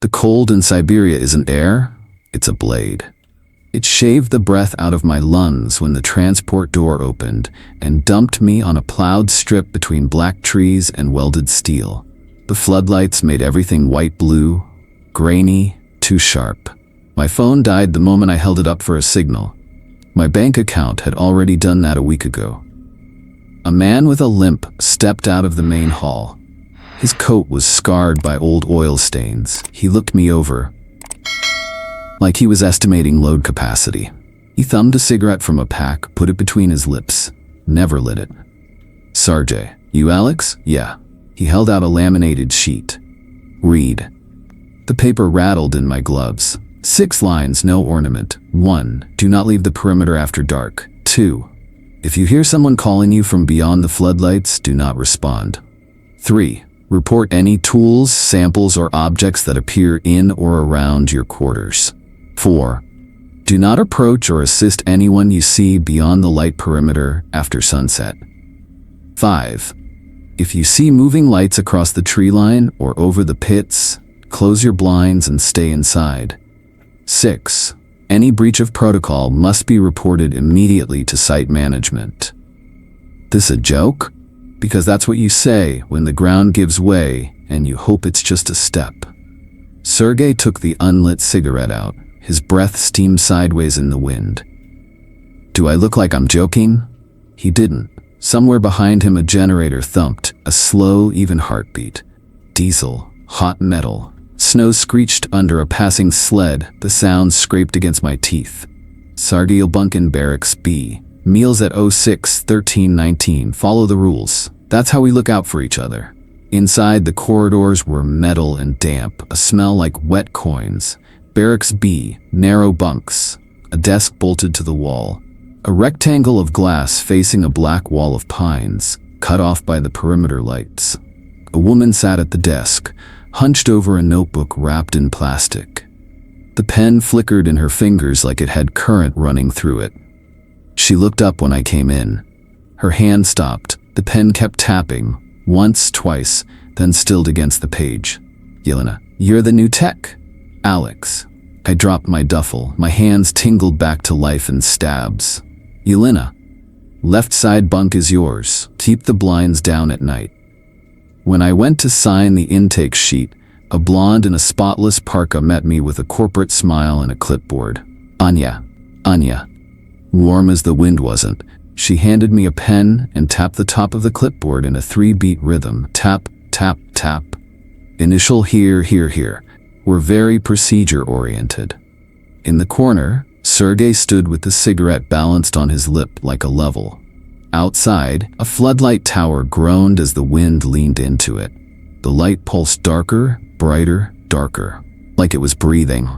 The cold in Siberia isn't air, it's a blade. It shaved the breath out of my lungs when the transport door opened and dumped me on a plowed strip between black trees and welded steel. The floodlights made everything white-blue, grainy, too sharp. My phone died the moment I held it up for a signal. My bank account had already done that a week ago. A man with a limp stepped out of the main hall. His coat was scarred by old oil stains. He looked me over, like he was estimating load capacity. He thumbed a cigarette from a pack, put it between his lips, never lit it. "Sarge, you Alex?" "Yeah." He held out a laminated sheet. "Read." The paper rattled in my gloves. 6 lines, no ornament. 1. Do not leave the perimeter after dark. 2. If you hear someone calling you from beyond the floodlights, do not respond. 3. Report any tools, samples, or objects that appear in or around your quarters. 4. Do not approach or assist anyone you see beyond the light perimeter after sunset. 5. If you see moving lights across the tree line or over the pits, close your blinds and stay inside. 6. Any breach of protocol must be reported immediately to site management. This a joke? Because that's what you say when the ground gives way and you hope it's just a step. Sergei took the unlit cigarette out. His breath steamed sideways in the wind. Do I look like I'm joking? He didn't. Somewhere behind him a generator thumped, a slow, even heartbeat. Diesel, hot metal. Snow screeched under a passing sled, the sound scraped against my teeth. Sardiel Bunkin Barracks B. Meals at 06-13-19. Follow the rules. That's how we look out for each other. Inside, the corridors were metal and damp, a smell like wet coins. Barracks B. Narrow bunks. A desk bolted to the wall. A rectangle of glass facing a black wall of pines, cut off by the perimeter lights. A woman sat at the desk, hunched over a notebook wrapped in plastic. The pen flickered in her fingers like it had current running through it. She looked up when I came in. Her hand stopped. The pen kept tapping, once, twice, then stilled against the page. "Yelena, you're the new tech." "Alex." I dropped my duffel. My hands tingled back to life in stabs. "Yelena, left side bunk is yours. Keep the blinds down at night." When I went to sign the intake sheet, a blonde in a spotless parka met me with a corporate smile and a clipboard. Anya. Warm as the wind wasn't. She handed me a pen and tapped the top of the clipboard in a 3-beat rhythm. Tap, tap, tap. Initial here, here, here. We're very procedure-oriented. In the corner, Sergei stood with the cigarette balanced on his lip like a level. Outside, a floodlight tower groaned as the wind leaned into it. The light pulsed darker, brighter, darker, like it was breathing.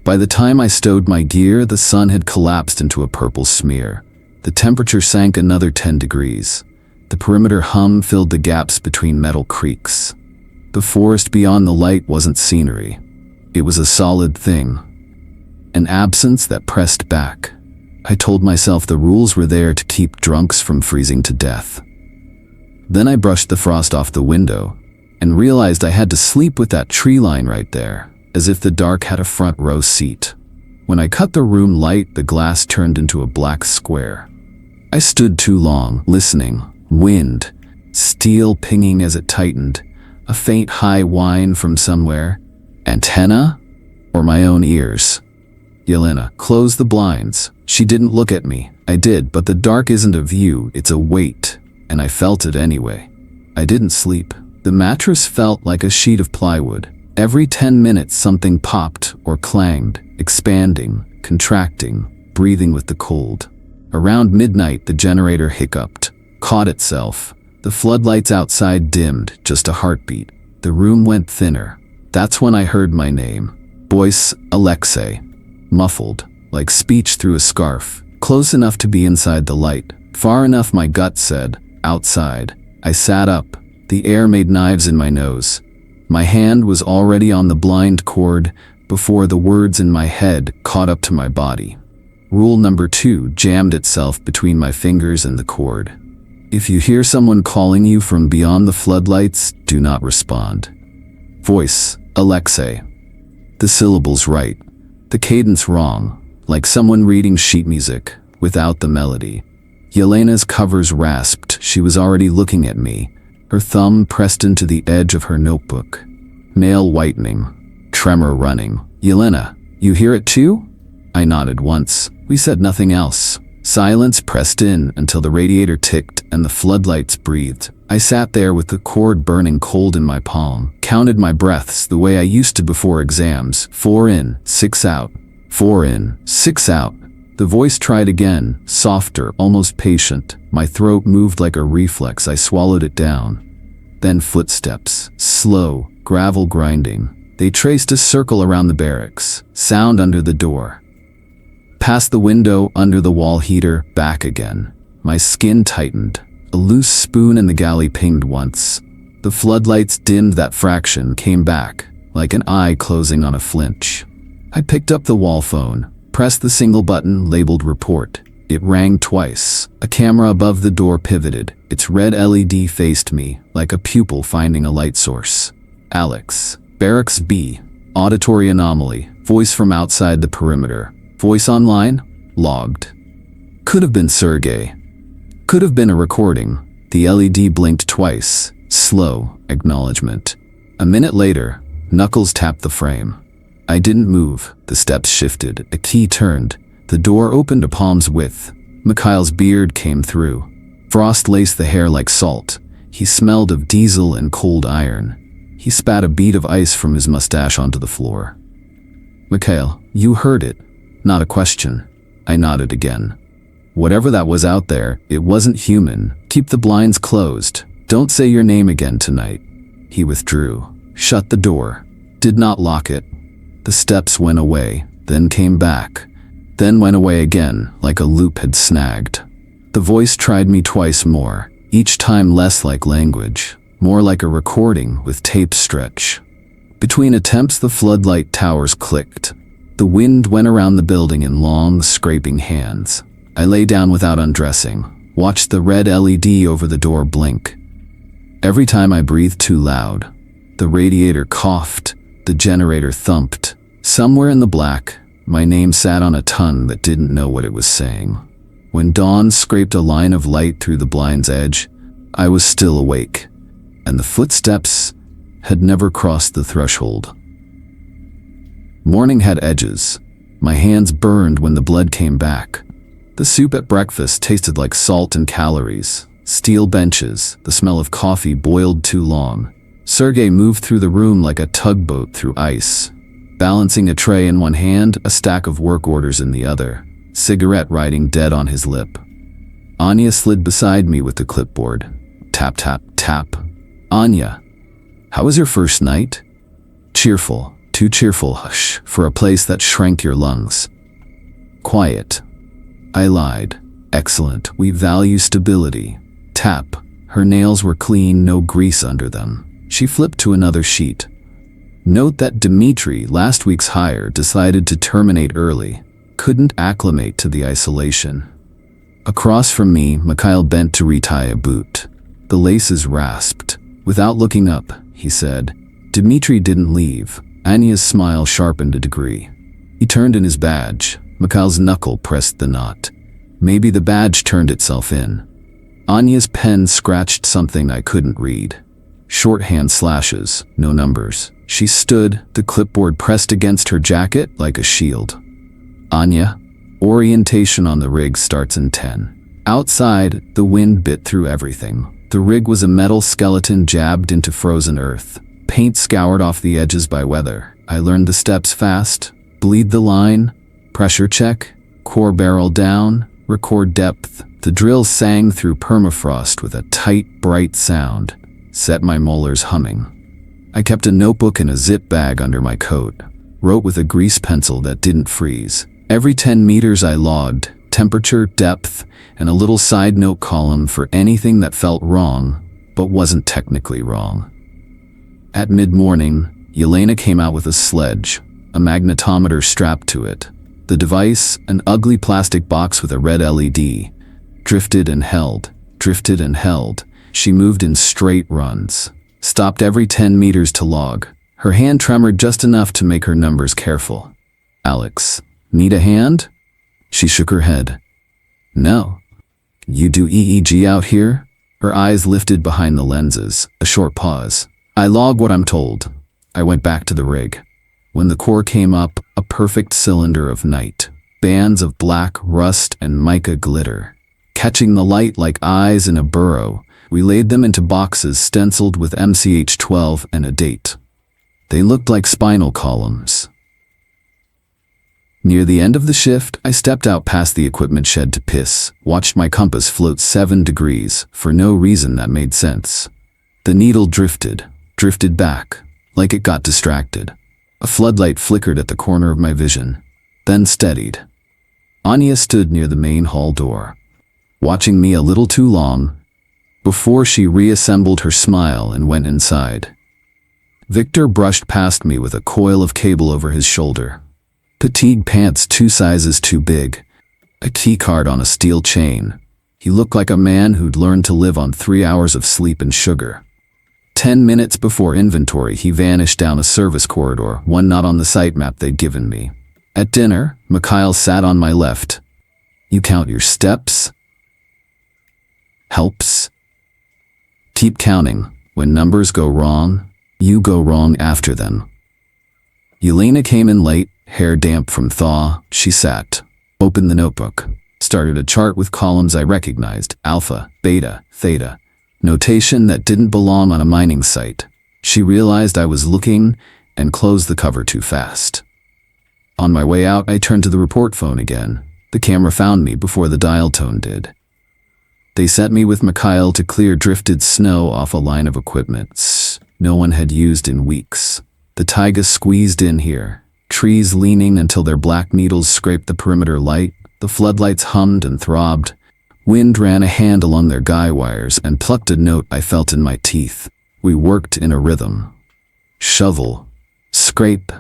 By the time I stowed my gear, the sun had collapsed into a purple smear. The temperature sank another 10 degrees. The perimeter hum filled the gaps between metal creaks. The forest beyond the light wasn't scenery. It was a solid thing. An absence that pressed back. I told myself the rules were there to keep drunks from freezing to death. Then I brushed the frost off the window and realized I had to sleep with that tree line right there, as if the dark had a front row seat. When I cut the room light, the glass turned into a black square. I stood too long, listening. Wind, steel pinging as it tightened, a faint high whine from somewhere. Antenna? Or my own ears? "Yelena, close the blinds." She didn't look at me. I did, but the dark isn't a view, it's a weight, and I felt it anyway. I didn't sleep. The mattress felt like a sheet of plywood. Every 10 minutes something popped or clanged, expanding, contracting, breathing with the cold. Around midnight, the generator hiccuped, caught itself. The floodlights outside dimmed, just a heartbeat. The room went thinner. That's when I heard my name. Voice, Alexei. Muffled, like speech through a scarf. Close enough to be inside the light. Far enough, my gut said. Outside. I sat up. The air made knives in my nose. My hand was already on the blind cord before the words in my head caught up to my body. Rule number 2 jammed itself between my fingers and the cord. If you hear someone calling you from beyond the floodlights, do not respond. Voice, Alexei. The syllables right, the cadence wrong, like someone reading sheet music without the melody. Yelena's covers rasped. She was already looking at me, her thumb pressed into the edge of her notebook. Nail whitening, tremor running. Yelena, you hear it too? I nodded once. We said nothing else. Silence pressed in until the radiator ticked and the floodlights breathed. I sat there with the cord burning cold in my palm, counted my breaths the way I used to before exams. 4 in, 6 out. 4 in, 6 out. The voice tried again, softer, almost patient. My throat moved like a reflex. I swallowed it down. Then footsteps, slow, gravel grinding. They traced a circle around the barracks, sound under the door. Past the window, under the wall heater, back again. My skin tightened. A loose spoon in the galley pinged once. The floodlights dimmed that fraction, came back, like an eye closing on a flinch. I picked up the wall phone, pressed the single button labeled report. It rang twice. A camera above the door pivoted. Its red LED faced me, like a pupil finding a light source. Alex. Barracks B. Auditory anomaly. Voice from outside the perimeter. Voice online? Logged. Could have been Sergey. Could have been a recording. The LED blinked twice. Slow acknowledgement. A minute later, Knuckles tapped the frame. I didn't move. The steps shifted. A key turned. The door opened a palm's width. Mikhail's beard came through. Frost laced the hair like salt. He smelled of diesel and cold iron. He spat a bead of ice from his mustache onto the floor. Mikhail, you heard it. Not a question. I nodded again. Whatever that was out there, it wasn't human. Keep the blinds closed. Don't say your name again tonight. He withdrew. Shut the door. Did not lock it. The steps went away, then came back. Then went away again, like a loop had snagged. The voice tried me twice more, each time less like language, more like a recording with tape stretch. Between attempts, the floodlight towers clicked. The wind went around the building in long, scraping hands. I lay down without undressing, watched the red LED over the door blink. Every time I breathed too loud, the radiator coughed, the generator thumped. Somewhere in the black, my name sat on a tongue that didn't know what it was saying. When dawn scraped a line of light through the blind's edge, I was still awake, and the footsteps had never crossed the threshold. Morning had edges. My hands burned when the blood came back. The soup at breakfast tasted like salt and calories. Steel benches, the smell of coffee boiled too long. Sergey moved through the room like a tugboat through ice, balancing a tray in one hand, a stack of work orders in the other, cigarette riding dead on his lip. Anya slid beside me with the clipboard. Tap, tap, tap. Anya, how was your first night? Cheerful. Too cheerful, hush, for a place that shrank your lungs. Quiet. I lied. Excellent. We value stability. Tap. Her nails were clean, no grease under them. She flipped to another sheet. Note that Dmitri, last week's hire, decided to terminate early. Couldn't acclimate to the isolation. Across from me, Mikhail bent to retie a boot. The laces rasped. Without looking up, he said, Dmitri didn't leave. Anya's smile sharpened a degree. He turned in his badge. Mikhail's knuckle pressed the knot. Maybe the badge turned itself in. Anya's pen scratched something I couldn't read. Shorthand slashes, no numbers. She stood, the clipboard pressed against her jacket like a shield. Anya, orientation on the rig starts in 10. Outside, the wind bit through everything. The rig was a metal skeleton jabbed into frozen earth. Paint scoured off the edges by weather. I learned the steps fast. Bleed the line. Pressure check. Core barrel down. Record depth. The drill sang through permafrost with a tight, bright sound. Set my molars humming. I kept a notebook in a zip bag under my coat. Wrote with a grease pencil that didn't freeze. Every 10 meters I logged. Temperature, depth, and a little side note column for anything that felt wrong, but wasn't technically wrong. At mid-morning, Yelena came out with a sledge, a magnetometer strapped to it. The device, an ugly plastic box with a red LED, drifted and held, drifted and held. She moved in straight runs, stopped every 10 meters to log. Her hand tremored just enough to make her numbers careful. Alex, need a hand? She shook her head. No. You do EEG out here? Her eyes lifted behind the lenses, a short pause. I log what I'm told. I went back to the rig. When the core came up, a perfect cylinder of night. Bands of black rust and mica glitter. Catching the light like eyes in a burrow, we laid them into boxes stenciled with MCH12 and a date. They looked like spinal columns. Near the end of the shift, I stepped out past the equipment shed to piss, watched my compass float 7 degrees, for no reason that made sense. The needle drifted back, like it got distracted. A floodlight flickered at the corner of my vision, then steadied. Anya stood near the main hall door, watching me a little too long, before she reassembled her smile and went inside. Victor brushed past me with a coil of cable over his shoulder. Petite pants 2 sizes too big, a key card on a steel chain. He looked like a man who'd learned to live on 3 hours of sleep and sugar. 10 minutes before inventory, he vanished down a service corridor, one not on the site map they'd given me. At dinner, Mikhail sat on my left. You count your steps? Helps. Keep counting. When numbers go wrong, you go wrong after them. Yelena came in late, hair damp from thaw. She sat, opened the notebook, started a chart with columns I recognized, alpha, beta, theta, notation that didn't belong on a mining site. She realized I was looking and closed the cover too fast. On my way out, I turned to the report phone again. The camera found me before the dial tone did. They sent me with Mikhail to clear drifted snow off a line of equipment no one had used in weeks. The taiga squeezed in here, trees leaning until their black needles scraped the perimeter light. The floodlights hummed and throbbed. Wind ran a hand along their guy wires and plucked a note I felt in my teeth. We worked in a rhythm. Shovel. Scrape.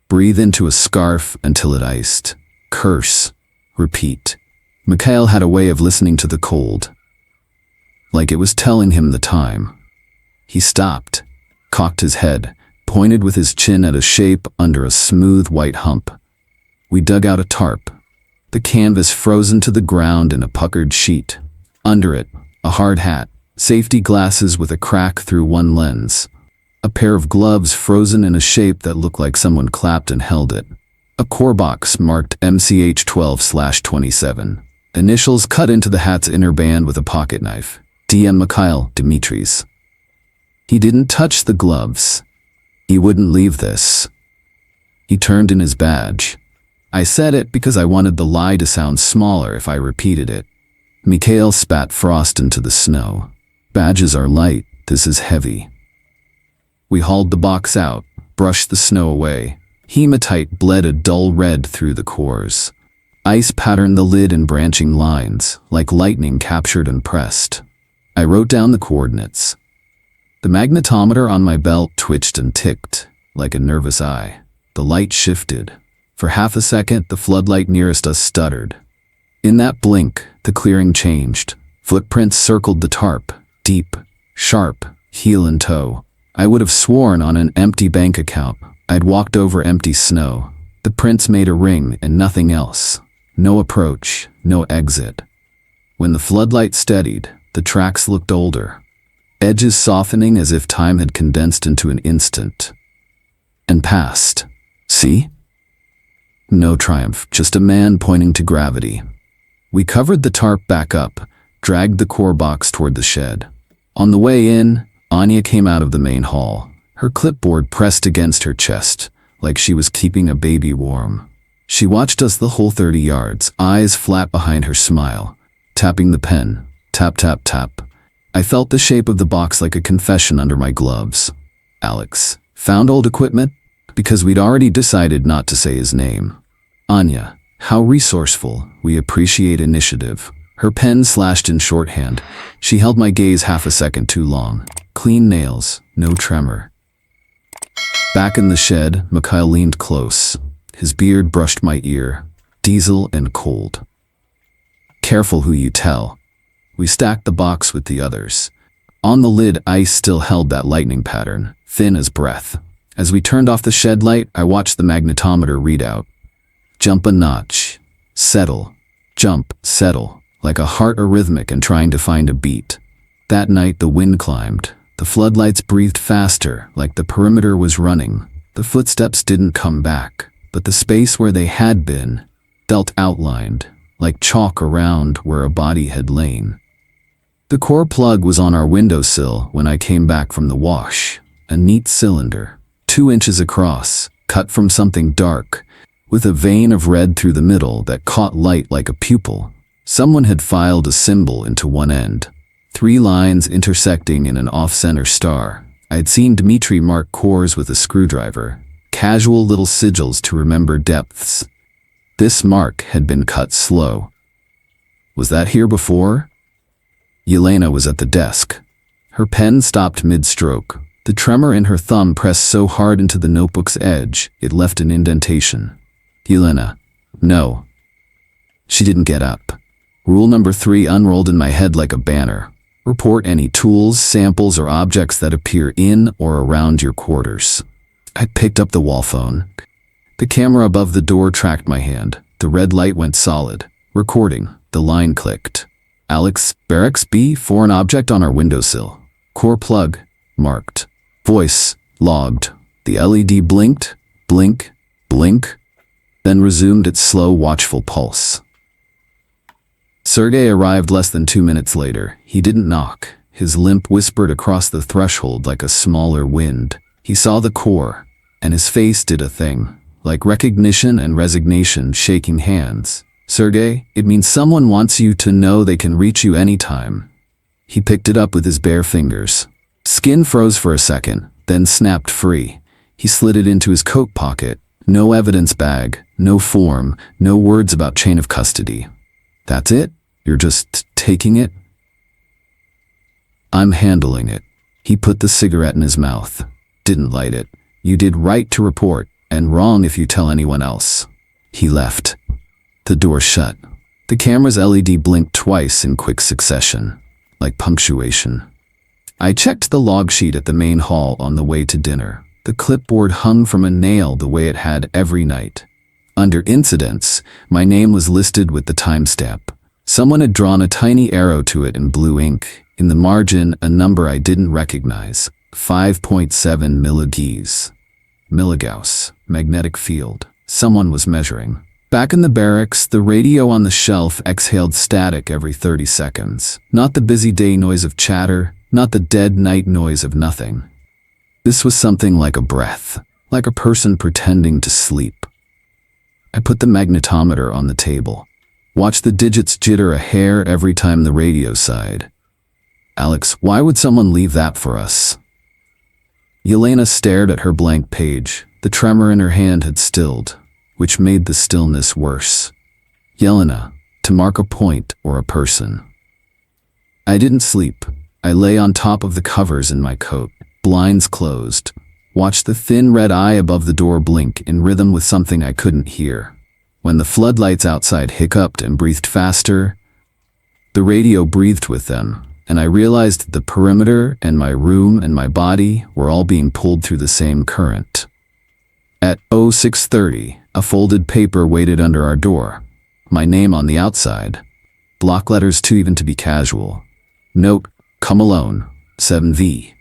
Breathe into a scarf until it iced. Curse. Repeat. Mikhail had a way of listening to the cold, like it was telling him the time. He stopped, cocked his head, pointed with his chin at a shape under a smooth white hump. We dug out a tarp, the canvas frozen to the ground in a puckered sheet. Under it, a hard hat, safety glasses with a crack through one lens, a pair of gloves frozen in a shape that looked like someone clapped and held it, a core box marked MCH12/27, initials cut into the hat's inner band with a pocket knife. DM Mikhail Dimitris. He didn't touch the gloves. He wouldn't leave this. He turned in his badge. I said it because I wanted the lie to sound smaller if I repeated it. Mikhail spat frost into the snow. Badges are light, this is heavy. We hauled the box out, brushed the snow away. Hematite bled a dull red through the cores. Ice patterned the lid in branching lines, like lightning captured and pressed. I wrote down the coordinates. The magnetometer on my belt twitched and ticked, like a nervous eye. The light shifted. For half a second, the floodlight nearest us stuttered. In that blink, the clearing changed. Footprints circled the tarp, deep, sharp, heel and toe. I would have sworn on an empty bank account. I'd walked over empty snow. The prints made a ring and nothing else. No approach, no exit. When the floodlight steadied, the tracks looked older, edges softening as if time had condensed into an instant. And passed. See? No triumph, just a man pointing to gravity. We covered the tarp back up, dragged the core box toward the shed. On the way in, Anya came out of the main hall, her clipboard pressed against her chest, like she was keeping a baby warm. She watched us the whole 30 yards, eyes flat behind her smile, tapping the pen. Tap, tap, tap. I felt the shape of the box like a confession under my gloves. Alex. Found old equipment? Because we'd already decided not to say his name. Anya. How resourceful. We appreciate initiative. Her pen slashed in shorthand. She held my gaze half a second too long. Clean nails. No tremor. Back in the shed, Mikhail leaned close. His beard brushed my ear. Diesel and cold. Careful who you tell. We stacked the box with the others. On the lid, ice still held that lightning pattern, thin as breath. As we turned off the shed light, I watched the magnetometer readout. Jump a notch. Settle. Jump, settle, like a heart arrhythmic and trying to find a beat. That night the wind climbed. The floodlights breathed faster, like the perimeter was running. The footsteps didn't come back, but the space where they had been felt outlined, like chalk around where a body had lain. The core plug was on our windowsill when I came back from the wash. A neat cylinder, 2 inches across, cut from something dark, with a vein of red through the middle that caught light like a pupil. Someone had filed a symbol into one end. 3 lines intersecting in an off-center star. I had seen Dmitri mark cores with a screwdriver, casual little sigils to remember depths. This mark had been cut slow. Was that here before? Yelena was at the desk. Her pen stopped mid-stroke. The tremor in her thumb pressed so hard into the notebook's edge, it left an indentation. Yelena. No. She didn't get up. Rule number 3 unrolled in my head like a banner. Report any tools, samples, or objects that appear in or around your quarters. I picked up the wall phone. The camera above the door tracked my hand. The red light went solid. Recording. The line clicked. Alex, Barracks B, foreign object on our windowsill. Core plug. Marked. Voice. Logged. The LED blinked. Blink. Blink. Then resumed its slow, watchful pulse. Sergei arrived less than 2 minutes later. He didn't knock. His limp whispered across the threshold like a smaller wind. He saw the core, and his face did a thing, like recognition and resignation shaking hands. Sergei, it means someone wants you to know they can reach you anytime. He picked it up with his bare fingers. Skin froze for a second, then snapped free. He slid it into his coat pocket. No evidence bag, no form, no words about chain of custody. That's it? You're just taking it? I'm handling it. He put the cigarette in his mouth. Didn't light it. You did right to report, and wrong if you tell anyone else. He left. The door shut. The camera's LED blinked twice in quick succession, like punctuation. I checked the log sheet at the main hall on the way to dinner. The clipboard hung from a nail the way it had every night. Under incidents, my name was listed with the timestamp. Someone had drawn a tiny arrow to it in blue ink. In the margin, a number I didn't recognize. 5.7 milligauss. Milligauss. Magnetic field. Someone was measuring. Back in the barracks, the radio on the shelf exhaled static every 30 seconds. Not the busy day noise of chatter, not the dead night noise of nothing. This was something like a breath, like a person pretending to sleep. I put the magnetometer on the table. Watched the digits jitter a hair every time the radio sighed. Alex, why would someone leave that for us? Yelena stared at her blank page. The tremor in her hand had stilled, which made the stillness worse. Yelena, to mark a point or a person. I didn't sleep. I lay on top of the covers in my coat, blinds closed. Watched the thin red eye above the door blink in rhythm with something I couldn't hear. When the floodlights outside hiccuped and breathed faster, the radio breathed with them, and I realized the perimeter and my room and my body were all being pulled through the same current. At 06:30, a folded paper waited under our door. My name on the outside. Block letters too even to be casual. Note, come alone, 7V.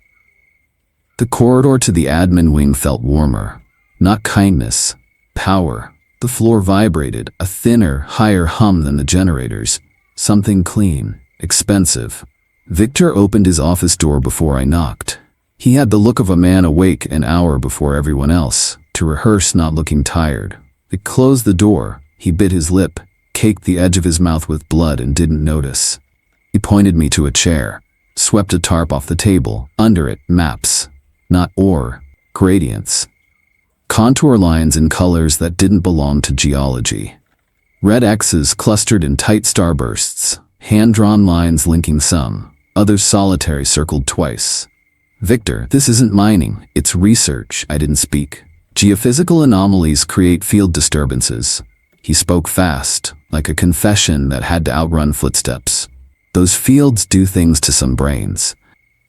The corridor to the admin wing felt warmer. Not kindness, power. The floor vibrated, a thinner, higher hum than the generators. Something clean, expensive. Victor opened his office door before I knocked. He had the look of a man awake an hour before everyone else, to rehearse not looking tired. He closed the door. He bit his lip, caked the edge of his mouth with blood and didn't notice. He pointed me to a chair, swept a tarp off the table. Under it, maps. Not ore, gradients. Contour lines in colors that didn't belong to geology. Red X's clustered in tight starbursts, hand-drawn lines linking some, others solitary circled twice. Victor, this isn't mining, it's research. I didn't speak. Geophysical anomalies create field disturbances. He spoke fast, like a confession that had to outrun footsteps. Those fields do things to some brains.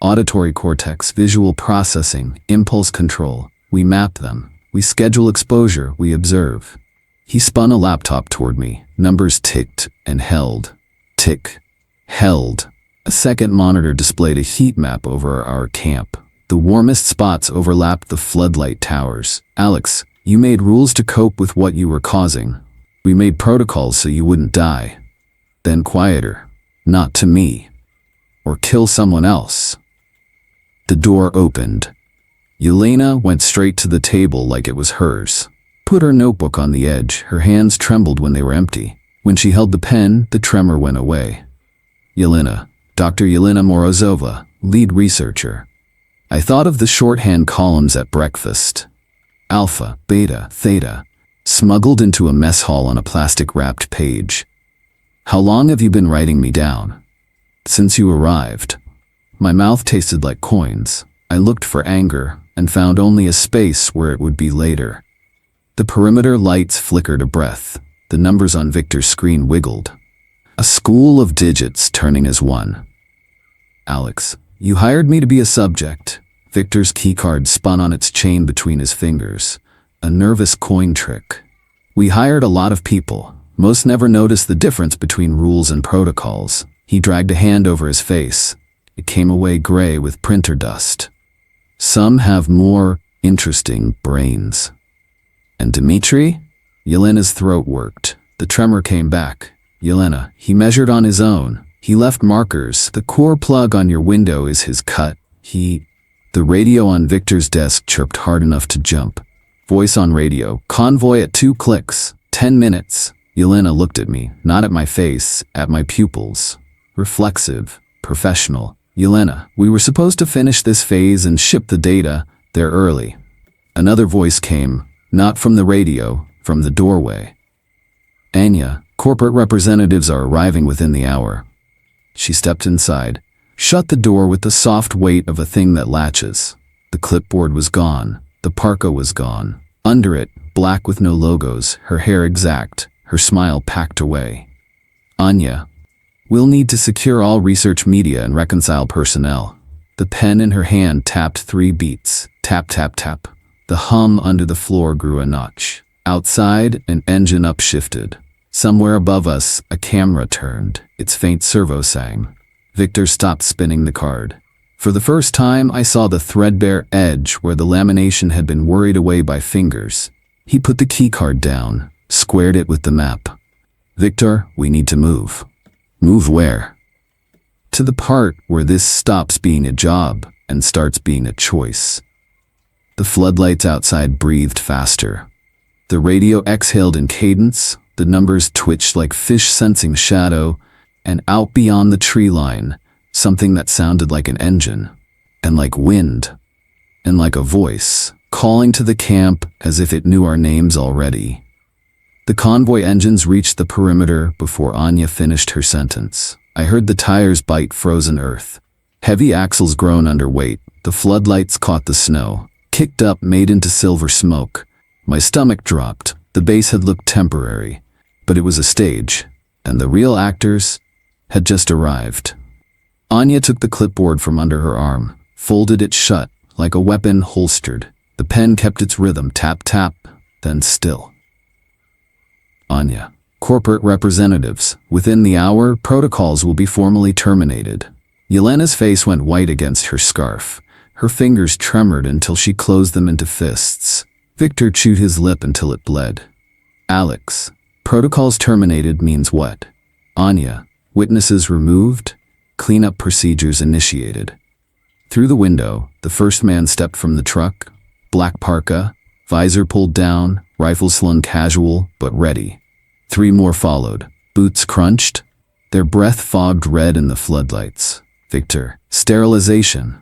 Auditory cortex, visual processing, impulse control, We map them. We schedule exposure. We observe. He spun a laptop toward me. Numbers ticked and held. Tick. Held. A second monitor displayed a heat map over our camp. The warmest spots overlapped the floodlight towers. Alex, you made rules to cope with what you were causing. We made protocols so you wouldn't die. Then quieter. Not to me. Or kill someone else. The door opened. Yelena went straight to the table like it was hers. Put her notebook on the edge. Her hands trembled when they were empty. When she held the pen, the tremor went away. Yelena. Dr. Yelena Morozova, lead researcher. I thought of the shorthand columns at breakfast. Alpha, Beta, Theta, smuggled into a mess hall on a plastic-wrapped page. How long have you been writing me down? Since you arrived. My mouth tasted like coins. I looked for anger and found only a space where it would be later. The perimeter lights flickered a breath. The numbers on Victor's screen wiggled. A school of digits turning as one. Alex, you hired me to be a subject. Victor's keycard spun on its chain between his fingers. A nervous coin trick. We hired a lot of people. Most never noticed the difference between rules and protocols. He dragged a hand over his face. It came away gray with printer dust. Some have more interesting brains. And Dmitri? Yelena's throat worked. The tremor came back. Yelena, he measured on his own. He left markers. The core plug on your window is his cut. The radio on Victor's desk chirped hard enough to jump. Voice on radio. Convoy at 2 clicks. 10 minutes. Yelena looked at me, not at my face, at my pupils. Reflexive. Professional. Yelena, we were supposed to finish this phase and ship the data. They're early. Another voice came, not from the radio, from the doorway. Anya, corporate representatives are arriving within the hour. She stepped inside, shut the door with the soft weight of a thing that latches. The clipboard was gone. The parka was gone. Under it, black with no logos, her hair exact, her smile packed away. Anya, we'll need to secure all research media and reconcile personnel. The pen in her hand tapped 3 beats. Tap, tap, tap. The hum under the floor grew a notch. Outside, an engine upshifted. Somewhere above us, a camera turned. Its faint servo sang. Victor stopped spinning the card. For the first time, I saw the threadbare edge where the lamination had been worried away by fingers. He put the keycard down, squared it with the map. Victor, we need to move. Move where? To the part where this stops being a job and starts being a choice. The floodlights outside breathed faster. The radio exhaled in cadence, the numbers twitched like fish sensing shadow, and out beyond the tree line, something that sounded like an engine, and like wind, and like a voice, calling to the camp as if it knew our names already. The convoy engines reached the perimeter before Anya finished her sentence. I heard the tires bite frozen earth. Heavy axles groan under weight. The floodlights caught the snow, kicked up, made into silver smoke. My stomach dropped. The base had looked temporary, but it was a stage, and the real actors had just arrived. Anya took the clipboard from under her arm, folded it shut, like a weapon holstered. The pen kept its rhythm, tap, tap, then still. Anya, corporate representatives, within the hour, protocols will be formally terminated. Yelena's face went white against her scarf. Her fingers tremored until she closed them into fists. Victor chewed his lip until it bled. Alex, protocols terminated means what? Anya, witnesses removed, cleanup procedures initiated. Through the window, the first man stepped from the truck, black parka, visor pulled down, rifle slung casual but ready. 3 more followed, boots crunched, their breath fogged red in the floodlights. Victor, sterilization.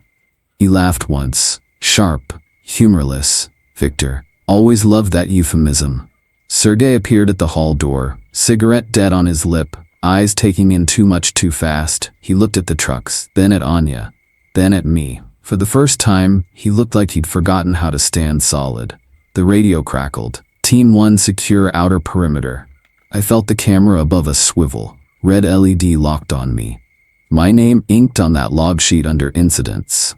He laughed once, sharp, humorless. Victor, always loved that euphemism. Sergei appeared at the hall door, cigarette dead on his lip, eyes taking in too much too fast. He looked at the trucks, then at Anya, then at me. For the first time, he looked like he'd forgotten how to stand solid. The radio crackled. Team 1 secure outer perimeter. I felt the camera above us swivel. Red LED locked on me. My name inked on that log sheet under incidents.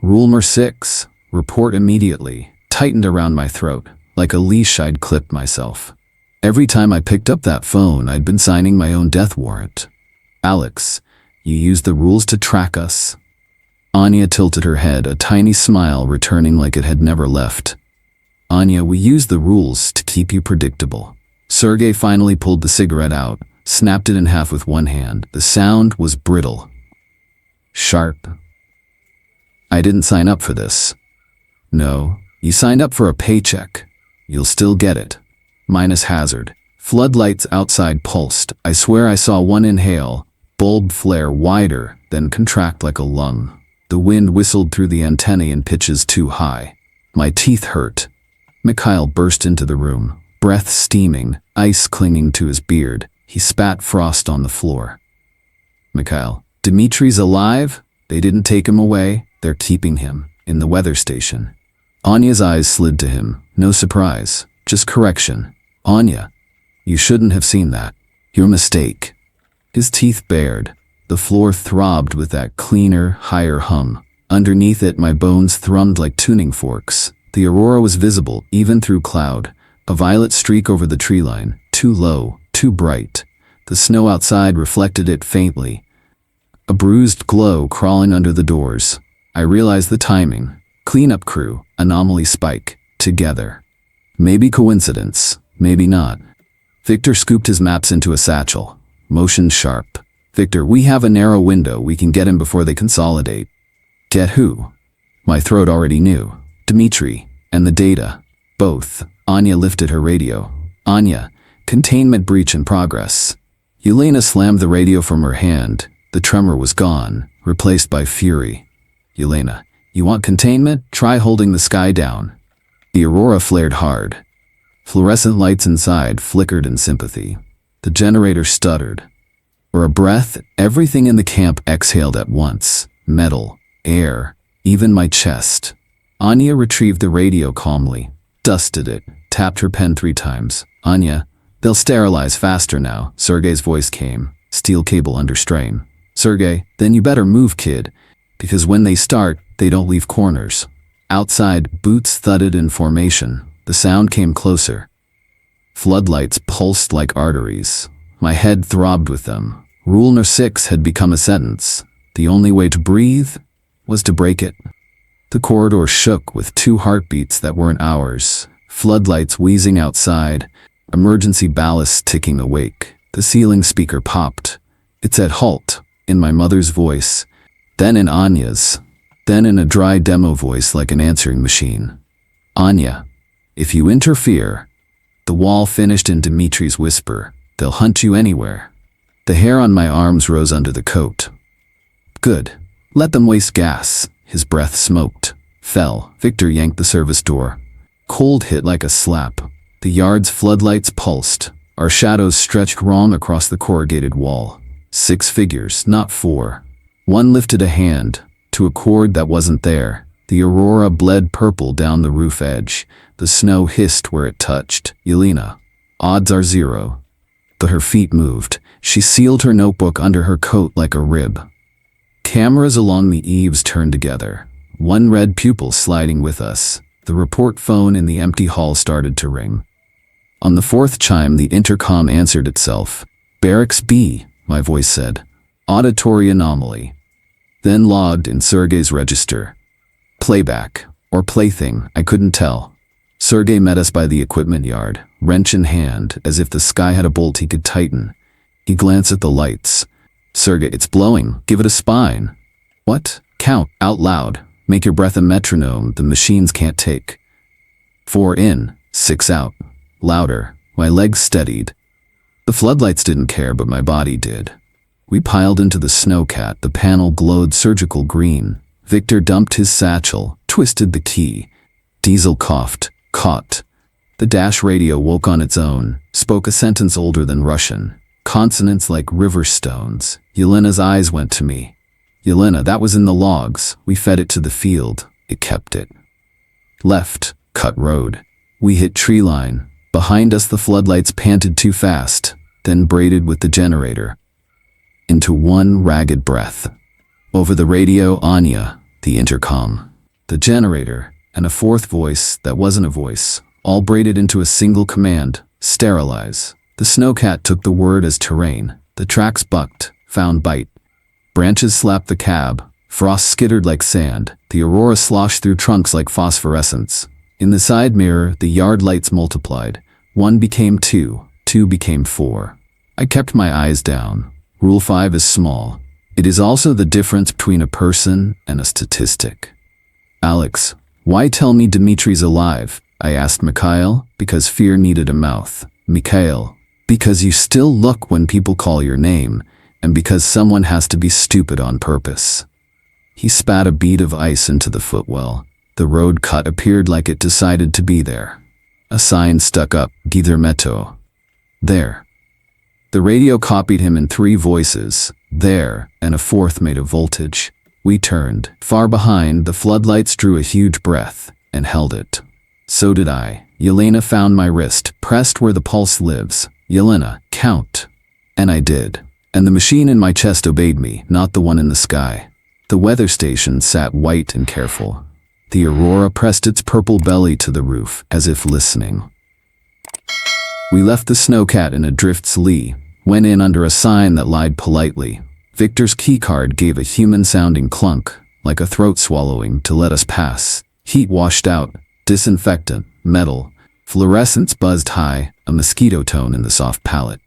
Rule number 6. Report immediately. tightened around my throat. Like a leash, I'd clipped myself. Every time I picked up that phone, I'd been signing my own death warrant. Alex, you used the rules to track us. Anya tilted her head, a tiny smile returning like it had never left. Anya, we used the rules to keep you predictable. Sergei finally pulled the cigarette out, snapped it in half with one hand. The sound was brittle. Sharp. I didn't sign up for this. No, you signed up for a paycheck. You'll still get it. Minus hazard. Floodlights outside pulsed. I swear I saw one inhale, bulb flare wider, then contract like a lung. The wind whistled through the antennae in pitches too high. My teeth hurt. Mikhail burst into the room, breath steaming, ice clinging to his beard. He spat frost on the floor. Mikhail, Dimitri's alive? They didn't take him away. They're keeping him in the weather station. Anya's eyes slid to him. No surprise, just correction. Anya, you shouldn't have seen that. Your mistake. His teeth bared. The floor throbbed with that cleaner, higher hum. Underneath it, my bones thrummed like tuning forks. The aurora was visible, even through cloud. A violet streak over the tree line, too low, too bright. The snow outside reflected it faintly. A bruised glow crawling under the doors. I realized the timing. Cleanup crew, anomaly spike, together. Maybe coincidence, maybe not. Victor scooped his maps into a satchel. Motion sharp. Victor, we have a narrow window. We can get him before they consolidate. Get who? My throat already knew. Dimitri, and the data. Both. Anya lifted her radio. Anya, containment breach in progress. Yelena slammed the radio from her hand. The tremor was gone, replaced by fury. Yelena, you want containment? Try holding the sky down. The aurora flared hard. Fluorescent lights inside flickered in sympathy. The generator stuttered. For a breath, everything in the camp exhaled at once. Metal, air, even my chest. Anya retrieved the radio calmly, dusted it, tapped her pen 3 times. Anya, they'll sterilize faster now, Sergei's voice came, steel cable under strain. Sergei, then you better move, kid, because when they start, they don't leave corners. Outside, boots thudded in formation. The sound came closer. Floodlights pulsed like arteries. My head throbbed with them. Rule No. 6 had become a sentence. The only way to breathe was to break it. The corridor shook with 2 heartbeats that weren't ours. Floodlights wheezing outside. Emergency ballasts ticking awake. The ceiling speaker popped. It said halt, in my mother's voice. Then in Anya's. Then in a dry demo voice like an answering machine. Anya, if you interfere. The wall finished in Dimitri's whisper. They'll hunt you anywhere. The hair on my arms rose under the coat. Good. Let them waste gas. His breath smoked. Fell. Victor yanked the service door. Cold hit like a slap. The yard's floodlights pulsed. Our shadows stretched wrong across the corrugated wall. 6 figures, not 4. One lifted a hand to a cord that wasn't there. The aurora bled purple down the roof edge. The snow hissed where it touched. Yelena. Odds are 0. But her feet moved. She sealed her notebook under her coat like a rib. Cameras along the eaves turned together. One red pupil sliding with us. The report phone in the empty hall started to ring. On the 4th chime, the intercom answered itself. Barracks B, my voice said. Auditory anomaly. Then logged in Sergei's register. Playback, or plaything, I couldn't tell. Sergei met us by the equipment yard, wrench in hand, as if the sky had a bolt he could tighten. He glanced at the lights. Sergei, it's blowing. Give it a spine. What? Count, out loud. Make your breath a metronome the machines can't take. 4 in, 6 out. Louder. My legs steadied. The floodlights didn't care, but my body did. We piled into the snowcat. The panel glowed surgical green. Victor dumped his satchel, twisted the key. Diesel coughed, caught. The dash radio woke on its own, spoke a sentence older than Russian. Consonants like river stones. Yelena's eyes went to me. Yelena, that was in the logs. We fed it to the field. It kept it. Left, cut road. We hit tree line. Behind us the floodlights panted too fast, then braided with the generator. Into one ragged breath. Over the radio, Anya, the intercom. The generator, and a fourth voice that wasn't a voice, all braided into a single command: sterilize. The snowcat took the word as terrain. The tracks bucked, found bite. Branches slapped the cab. Frost skittered like sand. The aurora sloshed through trunks like phosphorescence. In the side mirror, the yard lights multiplied. 1 became 2, 2 became 4. I kept my eyes down. Rule 5 is small. It is also the difference between a person and a statistic. Alex, why tell me Dimitri's alive? I asked Mikhail, because fear needed a mouth. Mikhail, because you still look when people call your name, and because someone has to be stupid on purpose. He spat a bead of ice into the footwell. The road cut appeared like it decided to be there. A sign stuck up, Guillermetto. There. The radio copied him in 3 voices, there, and a fourth made a voltage. We turned. Far behind, the floodlights drew a huge breath, and held it. So did I. Yelena found my wrist, pressed where the pulse lives. Yelena, count. And I did. And the machine in my chest obeyed me, not the one in the sky. The weather station sat white and careful. The aurora pressed its purple belly to the roof, as if listening. We left the snowcat in a drift's lee, went in under a sign that lied politely. Victor's keycard gave a human-sounding clunk, like a throat swallowing, to let us pass. Heat washed out, disinfectant, metal, fluorescence buzzed high, a mosquito tone in the soft palate.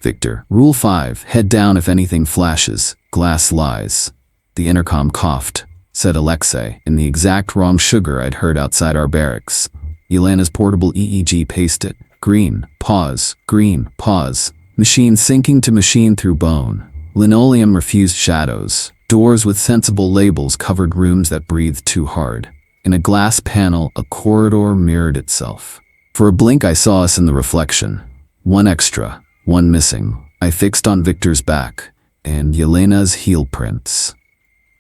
Victor, Rule 5, head down if anything flashes, glass lies. The intercom coughed, said Alexei, in the exact wrong sugar I'd heard outside our barracks. Yelena's portable EEG pasted. Green, pause, green, pause. Machine syncing to machine through bone. Linoleum refused shadows. Doors with sensible labels covered rooms that breathed too hard. In a glass panel, a corridor mirrored itself. For a blink I saw us in the reflection. 1 extra, 1 missing. I fixed on Victor's back, and Yelena's heel prints.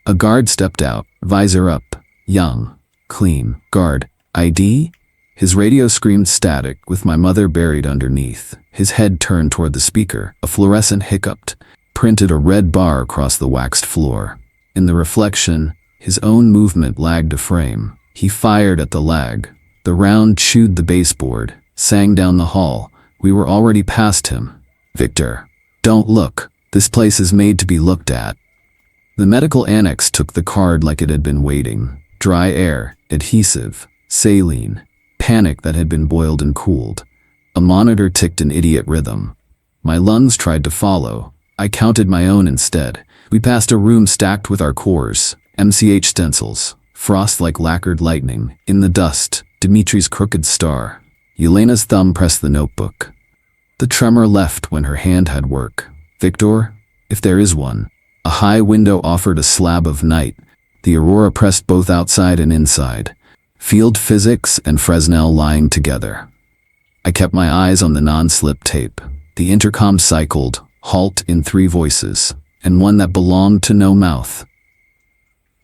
A guard stepped out, visor up. Young, clean, guard. ID? His radio screamed static, with my mother buried underneath. His head turned toward the speaker. A fluorescent hiccuped, printed a red bar across the waxed floor. In the reflection, his own movement lagged a frame. He fired at the lag. The round chewed the baseboard, sang down the hall. We were already past him. Victor, don't look. This place is made to be looked at. The medical annex took the card like it had been waiting. Dry air, adhesive, saline, panic that had been boiled and cooled. A monitor ticked an idiot rhythm. My lungs tried to follow. I counted my own instead. We passed a room stacked with our cores, MCH stencils, frost like lacquered lightning. In the dust, Dimitri's crooked star. Yelena's thumb pressed the notebook. The tremor left when her hand had work. Victor, if there is one. A high window offered a slab of night. The aurora pressed both outside and inside. Field physics and Fresnel lying together. I kept my eyes on the non-slip tape. The intercom cycled, halt in 3 voices, and one that belonged to no mouth.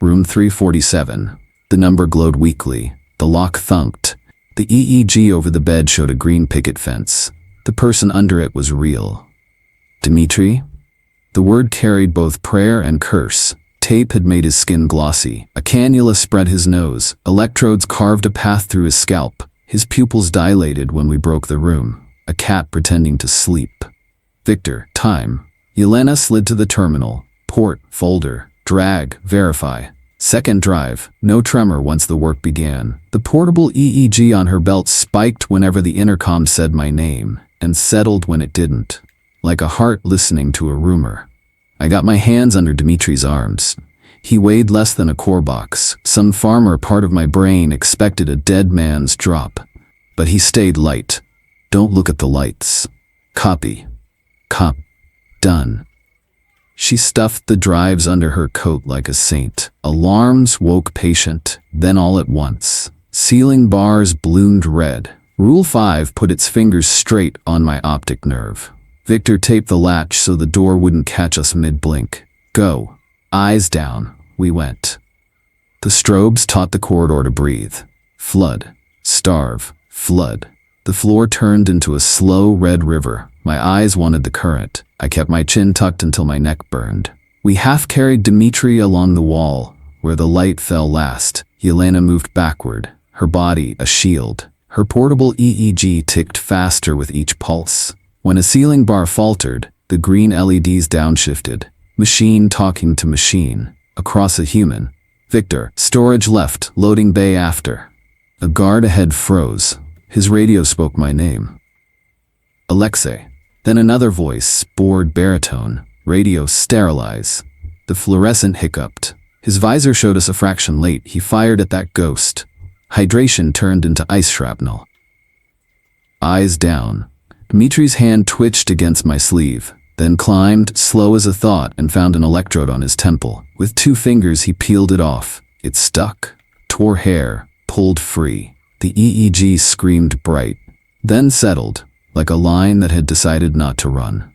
Room 347. The number glowed weakly. The lock thunked. The EEG over the bed showed a green picket fence. The person under it was real. Dimitri? The word carried both prayer and curse. Tape had made his skin glossy. A cannula spread his nose. Electrodes carved a path through his scalp. His pupils dilated when we broke the room. A cat pretending to sleep. Victor, time. Yelena slid to the terminal. Port, folder, drag, verify. Second drive, no tremor once the work began. The portable EEG on her belt spiked whenever the intercom said my name, and settled when it didn't. Like a heart listening to a rumor. I got my hands under Dimitri's arms. He weighed less than a core box. Some farmer part of my brain expected a dead man's drop. But he stayed light. Don't look at the lights. Copy. Cop. Done. She stuffed the drives under her coat like a saint. Alarms woke patient, then all at once. Ceiling bars bloomed red. Rule 5 put its fingers straight on my optic nerve. Victor taped the latch so the door wouldn't catch us mid-blink. Go. Eyes down. We went. The strobes taught the corridor to breathe. Flood. Starve. Flood. The floor turned into a slow red river. My eyes wanted the current. I kept my chin tucked until my neck burned. We half-carried Dimitri along the wall, where the light fell last. Yelena moved backward, her body a shield. Her portable EEG ticked faster with each pulse. When a ceiling bar faltered, the green LEDs downshifted. Machine talking to machine. Across a human. Victor, storage left, loading bay after. A guard ahead froze. His radio spoke my name. Alexei. Then another voice, bored baritone. Radio sterilize. The fluorescent hiccuped. His visor showed us a fraction late. He fired at that ghost. Hydration turned into ice shrapnel. Eyes down. Dmitri's hand twitched against my sleeve, then climbed, slow as a thought, and found an electrode on his temple. With 2 fingers he peeled it off. It stuck. Tore hair. Pulled free. The EEG screamed bright. Then settled, like a line that had decided not to run.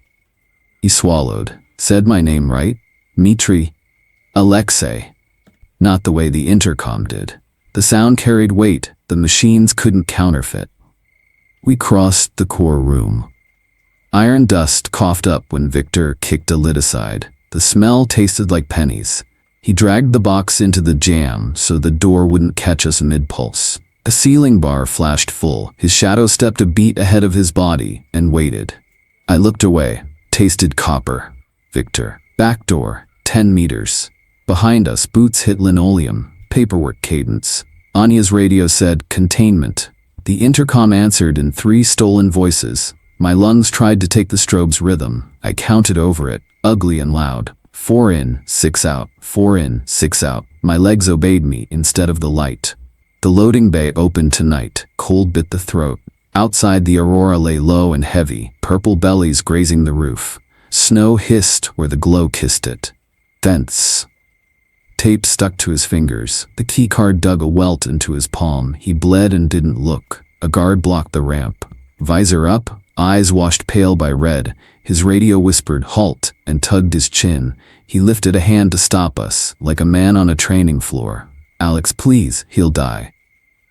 He swallowed. Said my name right. Dmitri. Alexei. Not the way the intercom did. The sound carried weight the machines couldn't counterfeit. We crossed the core room. Iron dust coughed up when Victor kicked a lid aside. The smell tasted like pennies. He dragged the box into the jam so the door wouldn't catch us mid-pulse. A ceiling bar flashed full. His shadow stepped a beat ahead of his body and waited. I looked away, tasted copper. Victor. Back door, 10 meters. Behind us, boots hit linoleum. Paperwork cadence. Anya's radio said, containment. The intercom answered in 3 stolen voices. My lungs tried to take the strobe's rhythm. I counted over it, ugly and loud. 4 in, 6 out, 4 in, 6 out. My legs obeyed me instead of the light. The loading bay opened tonight. Cold bit the throat. Outside the aurora lay low and heavy, purple bellies grazing the roof. Snow hissed where the glow kissed it. Thence. Tape stuck to his fingers. The keycard dug a welt into his palm. He bled and didn't look. A guard blocked the ramp. Visor up, eyes washed pale by red. His radio whispered, halt, and tugged his chin. He lifted a hand to stop us, like a man on a training floor. Alex, please, he'll die.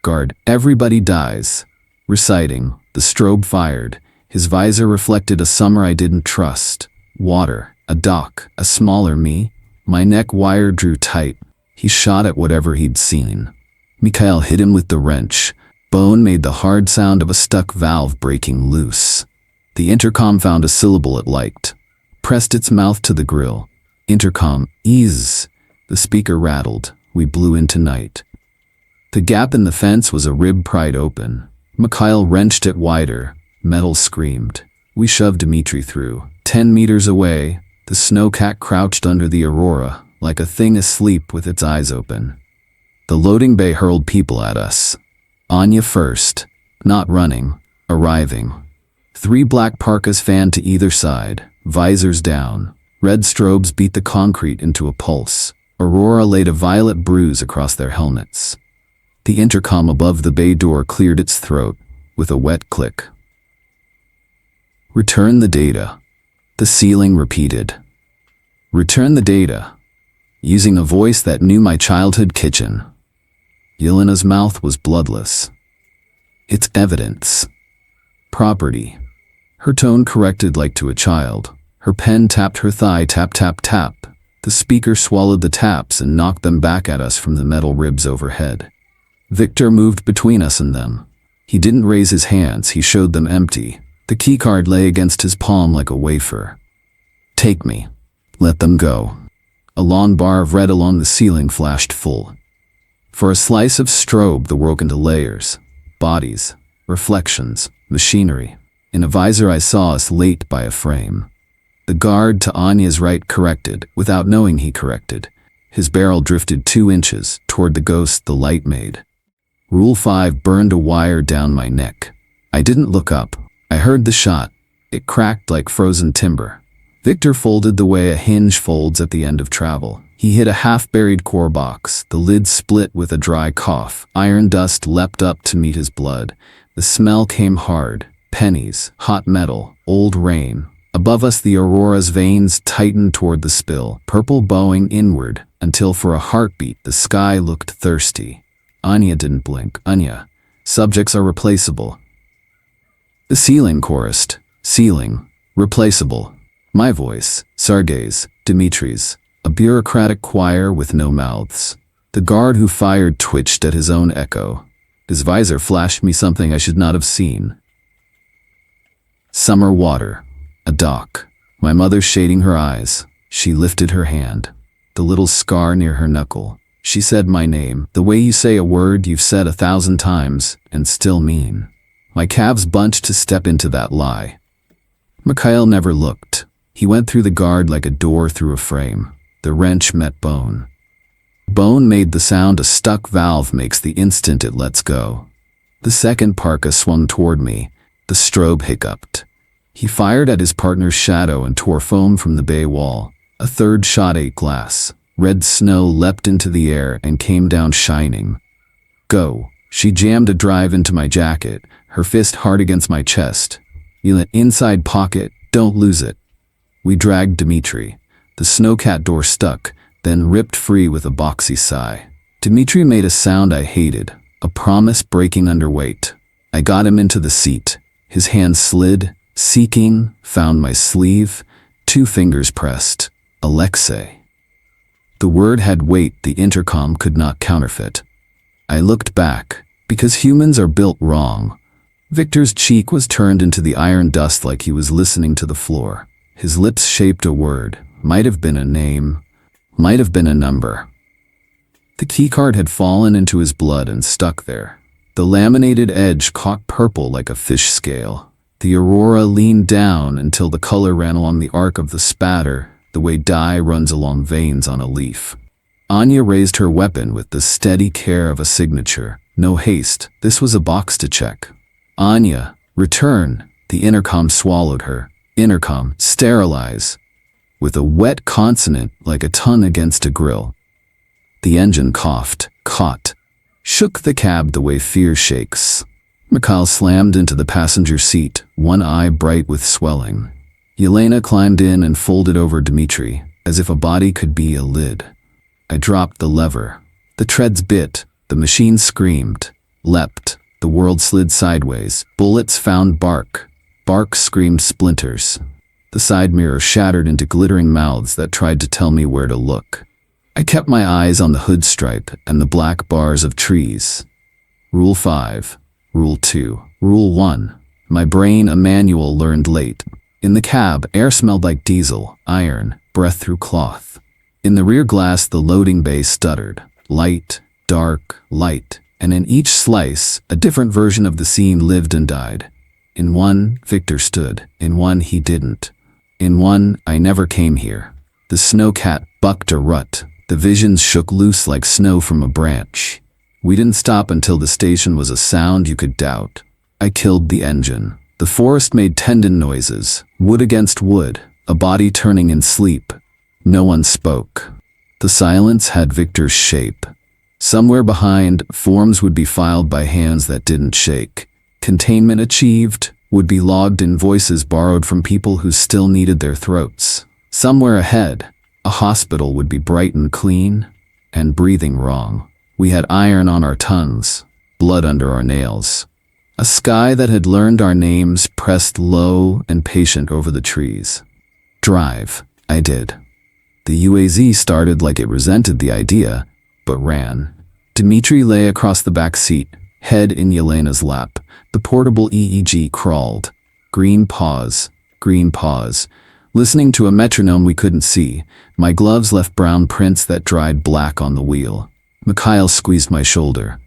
Guard, everybody dies. Reciting, the strobe fired. His visor reflected a summer I didn't trust. Water, a dock, a smaller me. My neck wire drew tight. He shot at whatever he'd seen. Mikhail hit him with the wrench. Bone made the hard sound of a stuck valve breaking loose. The intercom found a syllable it liked. Pressed its mouth to the grill. Intercom, ease. The speaker rattled. We blew into night. The gap in the fence was a rib pried open. Mikhail wrenched it wider. Metal screamed. We shoved Dmitri through. 10 meters away, the snowcat crouched under the aurora, like a thing asleep with its eyes open. The loading bay hurled people at us. Anya first, not running, arriving. 3 black parkas fanned to either side, visors down. Red strobes beat the concrete into a pulse. Aurora laid a violet bruise across their helmets. The intercom above the bay door cleared its throat with a wet click. Return the data. The ceiling repeated. Return the data. Using a voice that knew my childhood kitchen. Yelena's mouth was bloodless. It's evidence. Property. Her tone corrected like to a child. Her pen tapped her thigh, tap, tap, tap. The speaker swallowed the taps and knocked them back at us from the metal ribs overhead. Victor moved between us and them. He didn't raise his hands, he showed them empty. The keycard lay against his palm like a wafer. Take me. Let them go. A long bar of red along the ceiling flashed full. For a slice of strobe, the world into layers. Bodies, reflections, machinery. In a visor I saw us late by a frame. The guard to Anya's right corrected, without knowing he corrected. His barrel drifted 2 inches toward the ghost the light made. Rule 5 burned a wire down my neck. I didn't look up. I heard the shot. It cracked like frozen timber. Victor folded the way a hinge folds at the end of travel. He hit a half-buried core box. The lid split with a dry cough. Iron dust leapt up to meet his blood. The smell came hard. Pennies, hot metal, old rain. Above us the aurora's veins tightened toward the spill, purple bowing inward, until for a heartbeat the sky looked thirsty. Anya didn't blink. Anya. Subjects are replaceable. The ceiling chorused. Ceiling. Replaceable. My voice. Sergei's. Dmitri's. A bureaucratic choir with no mouths. The guard who fired twitched at his own echo. His visor flashed me something I should not have seen. Summer water. A dock. My mother shading her eyes. She lifted her hand. The little scar near her knuckle. She said my name, the way you say a word you've said 1,000 times and still mean. My calves bunched to step into that lie. Mikhail never looked. He went through the guard like a door through a frame. The wrench met bone. Bone made the sound a stuck valve makes the instant it lets go. The second parka swung toward me. The strobe hiccuped. He fired at his partner's shadow and tore foam from the bay wall. A third shot ate glass. Red snow leapt into the air and came down shining. Go. She jammed a drive into my jacket, her fist hard against my chest. Inside pocket, don't lose it. We dragged Dmitri. The snowcat door stuck, then ripped free with a boxy sigh. Dmitri made a sound I hated, a promise breaking under weight. I got him into the seat. His hand slid, seeking, found my sleeve, 2 fingers pressed. Alexei. The word had weight the intercom could not counterfeit. I looked back, because humans are built wrong. Victor's cheek was turned into the iron dust like he was listening to the floor. His lips shaped a word, might have been a name, might have been a number. The keycard had fallen into his blood and stuck there. The laminated edge caught purple like a fish scale. The aurora leaned down until the color ran along the arc of the spatter, the way dye runs along veins on a leaf. Anya raised her weapon with the steady care of a signature. No haste, this was a box to check. Anya, return. The intercom swallowed her. Intercom, sterilize. With a wet consonant like a tongue against a grill. The engine coughed, caught, shook the cab the way fear shakes. Mikhail slammed into the passenger seat, one eye bright with swelling. Yelena climbed in and folded over Dmitri, as if a body could be a lid. I dropped the lever. The treads bit, the machine screamed, leapt, the world slid sideways. Bullets found bark. Bark screamed splinters. The side mirror shattered into glittering mouths that tried to tell me where to look. I kept my eyes on the hood stripe and the black bars of trees. Rule 5. Rule 2. Rule 1. My brain a manual learned late. In the cab, air smelled like diesel, iron, breath through cloth. In the rear glass, the loading bay stuttered. Light, dark, light, and in each slice, a different version of the scene lived and died. In one, Victor stood. In one, he didn't. In one, I never came here. The snowcat bucked a rut. The visions shook loose like snow from a branch. We didn't stop until the station was a sound you could doubt. I killed the engine. The forest made tendon noises, wood against wood, a body turning in sleep. No one spoke. The silence had Victor's shape. Somewhere behind, forms would be filed by hands that didn't shake. Containment achieved would be logged in voices borrowed from people who still needed their throats. Somewhere ahead, a hospital would be bright and clean, and breathing wrong. We had iron on our tongues, blood under our nails. A sky that had learned our names pressed low and patient over the trees. Drive, I did. The UAZ started like it resented the idea, but ran. Dmitri lay across the back seat, head in Yelena's lap. The portable EEG crawled. Green pause, green pause. Listening to a metronome we couldn't see, my gloves left brown prints that dried black on the wheel. Mikhail squeezed my shoulder.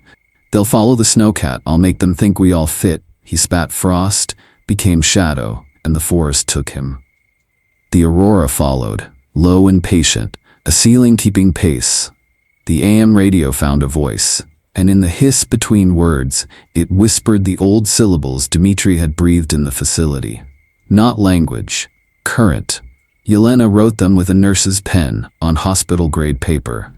They'll follow the snowcat, I'll make them think we all fit. He spat frost, became shadow, and the forest took him. The aurora followed, low and patient, a ceiling keeping pace. The AM radio found a voice, and in the hiss between words, it whispered the old syllables Dmitri had breathed in the facility. Not language, current. Yelena wrote them with a nurse's pen on hospital-grade paper.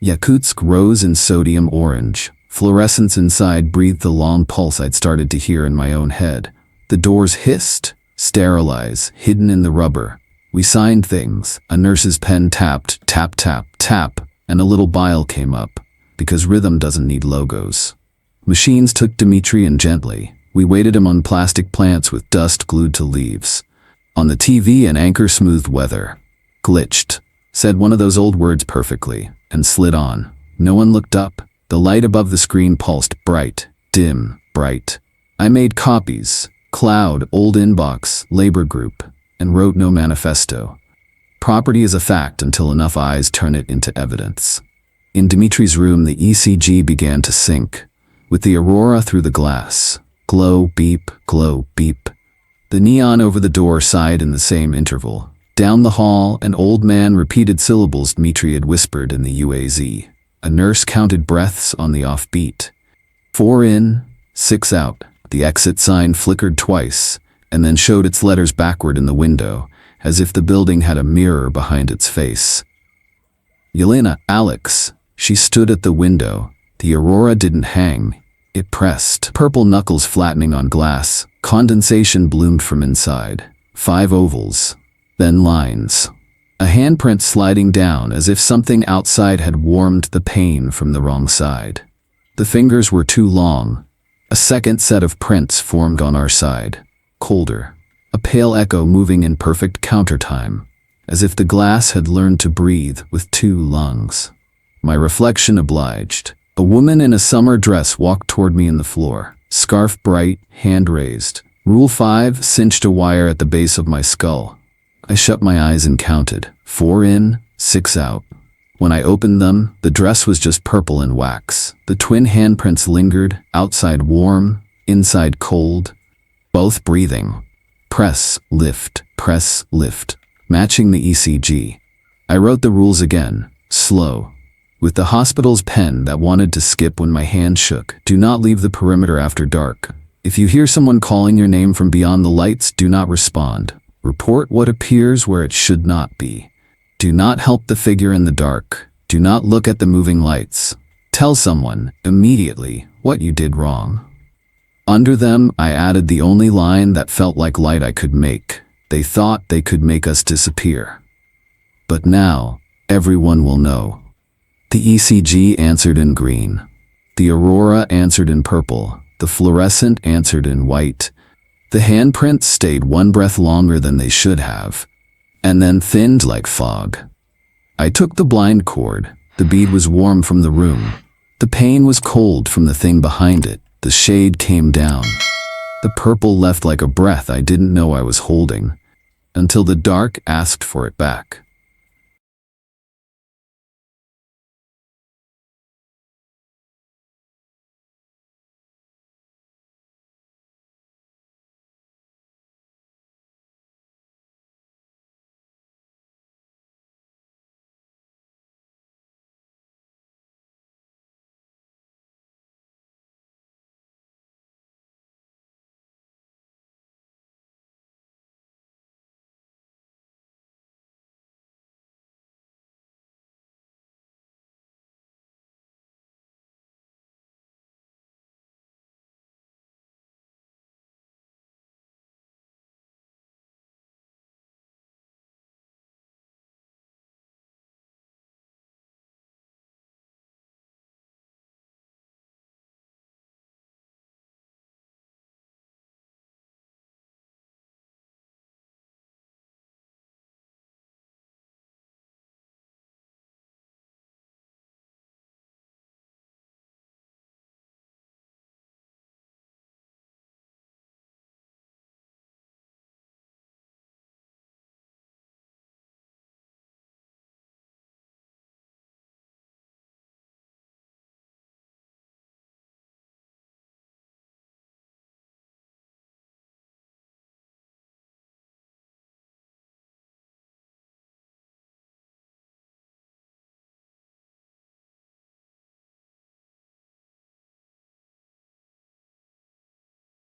Yakutsk rose in sodium orange. Fluorescence inside breathed the long pulse I'd started to hear in my own head. The doors hissed, sterilize, hidden in the rubber. We signed things. A nurse's pen tapped, tap, tap, tap, and a little bile came up, because rhythm doesn't need logos. Machines took Dmitri in gently. We weighted him on plastic plants with dust glued to leaves. On the TV, an anchor smoothed weather. Glitched, said one of those old words perfectly, and slid on. No one looked up. The light above the screen pulsed bright, dim, bright. I made copies, cloud, old inbox, labor group, and wrote no manifesto. Property is a fact until enough eyes turn it into evidence. In Dimitri's room, the ECG began to sync, with the aurora through the glass. Glow, beep, glow, beep. The neon over the door sighed in the same interval. Down the hall, an old man repeated syllables Dmitri had whispered in the UAZ. A nurse counted breaths on the offbeat. 4 in, 6 out. The exit sign flickered twice, and then showed its letters backward in the window, as if the building had a mirror behind its face. Yelena, Alex. She stood at the window. The aurora didn't hang. It pressed. Purple knuckles flattening on glass. Condensation bloomed from inside. 5 ovals. Then lines. A handprint sliding down as if something outside had warmed the pane from the wrong side. The fingers were too long. A second set of prints formed on our side. Colder. A pale echo moving in perfect countertime, as if the glass had learned to breathe with 2 lungs. My reflection obliged. A woman in a summer dress walked toward me in the floor. Scarf bright, hand raised. Rule 5 cinched a wire at the base of my skull. I shut my eyes and counted. 4 in, 6 out. When I opened them, the dress was just purple and wax. The twin handprints lingered, outside warm, inside cold, both breathing. Press, lift, matching the ECG. I wrote the rules again, slow, with the hospital's pen that wanted to skip when my hand shook. Do not leave the perimeter after dark. If you hear someone calling your name from beyond the lights, do not respond. Report what appears where it should not be. Do not help the figure in the dark. Do not look at the moving lights. Tell someone, immediately, what you did wrong. Under them, I added the only line that felt like light I could make. They thought they could make us disappear. But now, everyone will know. The ECG answered in green. The aurora answered in purple. The fluorescent answered in white. The handprints stayed 1 breath longer than they should have, and then thinned like fog. I took the blind cord. The bead was warm from the room. The pain was cold from the thing behind it. The shade came down. The purple left like a breath I didn't know I was holding, until the dark asked for it back.